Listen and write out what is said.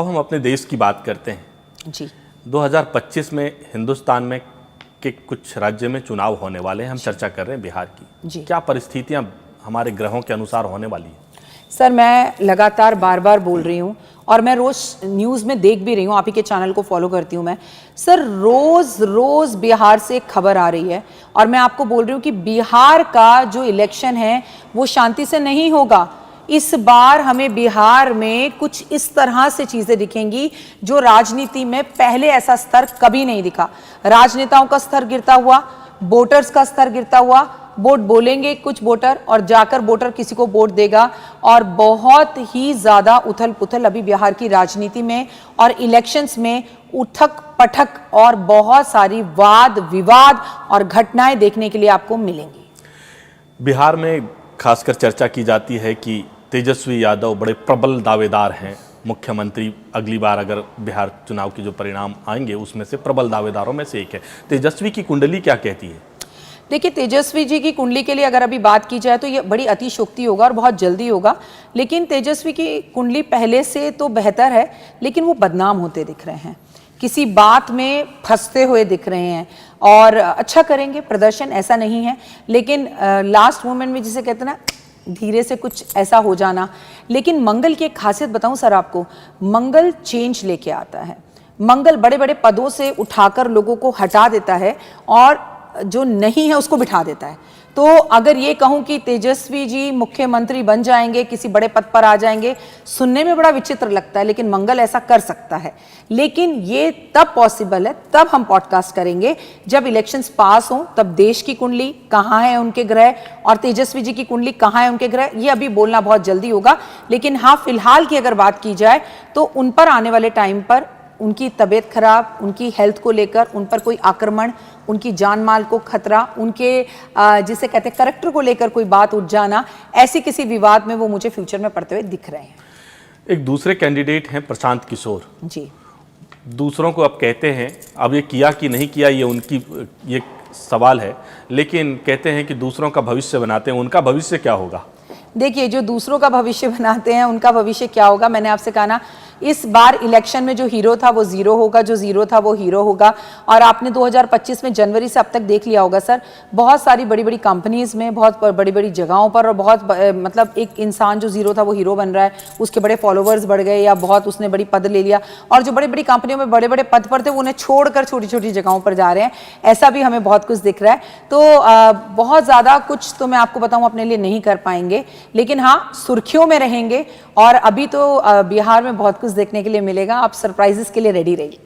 अब हम अपने देश की बात करते हैं जी। 2025 में हिंदुस्तान में के कुछ राज्य में चुनाव होने वाले हैं। हम चर्चा कर रहे हैं बिहार की। जी। क्या परिस्थितियां हमारे ग्रहों के अनुसार होने वाली है? सर, मैं लगातार बार बार बोल रही हूँ और मैं रोज न्यूज़ में देख भी रही हूँ, आप ही के चैनल को फॉलो करती हूँ मैं। सर, रोज बिहार से एक खबर आ रही है और मैं आपको बोल रही हूँ कि बिहार का जो इलेक्शन है वो शांति से नहीं होगा। इस बार हमें बिहार में कुछ इस तरह से चीजें दिखेंगी जो राजनीति में पहले ऐसा स्तर कभी नहीं दिखा। राजनेताओं का स्तर गिरता हुआ, वोटर्स का स्तर गिरता हुआ, वोट बोलेंगे कुछ वोटर और जाकर वोटर किसी को वोट देगा, और बहुत ही ज्यादा उथल पुथल अभी बिहार की राजनीति में और इलेक्शंस में उठक पटक और बहुत सारी वाद विवाद और घटनाएं देखने के लिए आपको मिलेंगी। बिहार में खासकर चर्चा की जाती है कि तेजस्वी यादव बड़े प्रबल दावेदार हैं। मुख्यमंत्री अगली बार अगर बिहार चुनाव के जो परिणाम आएंगे उसमें से प्रबल दावेदारों में से एक है। तेजस्वी की कुंडली क्या कहती है? देखिए, तेजस्वी जी की कुंडली के लिए अगर अभी बात की जाए तो ये बड़ी अतिशयोक्ति होगा और बहुत जल्दी होगा, लेकिन तेजस्वी की कुंडली पहले से तो बेहतर है, लेकिन वो बदनाम होते दिख रहे हैं, किसी बात में फंसते हुए दिख रहे हैं। और अच्छा करेंगे प्रदर्शन, ऐसा नहीं है, लेकिन लास्ट मोमेंट में जिसे कहते हैं ना, धीरे से कुछ ऐसा हो जाना। लेकिन मंगल की एक खासियत बताऊं सर आपको, मंगल चेंज लेके आता है। मंगल बड़े बड़े पदों से उठाकर लोगों को हटा देता है और जो नहीं है उसको बिठा देता है। तो अगर ये कहूं कि तेजस्वी जी मुख्यमंत्री बन जाएंगे, किसी बड़े पद पर आ जाएंगे, सुनने में बड़ा विचित्र लगता है, लेकिन मंगल ऐसा कर सकता है। लेकिन ये तब पॉसिबल है, तब हम पॉडकास्ट करेंगे जब इलेक्शंस पास हों, तब देश की कुंडली कहाँ है उनके ग्रह और तेजस्वी जी की कुंडली कहाँ है उनके ग्रह, ये अभी बोलना बहुत जल्दी होगा। लेकिन हाँ, फिलहाल की अगर बात की जाए तो उन पर आने वाले टाइम पर उनकी तबीयत खराब, उनकी हेल्थ को लेकर उन पर कोई आक्रमण, उनकी जान माल को खतरा, उनके जिसे कहते हैं करैक्टर को लेकर कोई बात उठ जाना, ऐसी किसी विवाद में वो मुझे फ्यूचर में पड़ते हुए दिख रहे हैं। एक दूसरे कैंडिडेट हैं प्रशांत किशोर जी। दूसरों को अब कहते हैं, अब ये किया कि नहीं किया ये उनकी ये सवाल है, लेकिन कहते हैं कि दूसरों का भविष्य बनाते हैं। उनका भविष्य क्या होगा? देखिए, जो दूसरों का भविष्य बनाते हैं उनका भविष्य क्या होगा, मैंने आपसे कहा ना, इस बार इलेक्शन में जो हीरो था वो जीरो होगा, जो जीरो था वो हीरो होगा। और आपने 2025 में जनवरी से अब तक देख लिया होगा सर, बहुत सारी बड़ी बड़ी कंपनीज में, बहुत बड़ी बड़ी जगहों पर, और बहुत मतलब एक इंसान जो जीरो था वो हीरो बन रहा है, उसके बड़े फॉलोवर्स बढ़ गए या बहुत उसने बड़ी पद ले लिया, और जो बड़ी बड़ी कंपनियों में बड़े बड़े पद पर थे वो उन्हें छोड़कर छोटी छोटी जगहों पर जा रहे हैं। ऐसा भी हमें बहुत कुछ दिख रहा है। तो बहुत ज़्यादा कुछ तो मैं आपको बताऊँ अपने लिए नहीं कर पाएंगे, लेकिन हाँ, सुर्खियों में रहेंगे। और अभी तो बिहार में बहुत कुछ देखने के लिए मिलेगा, आप सरप्राइजेस के लिए रेडी रहिए।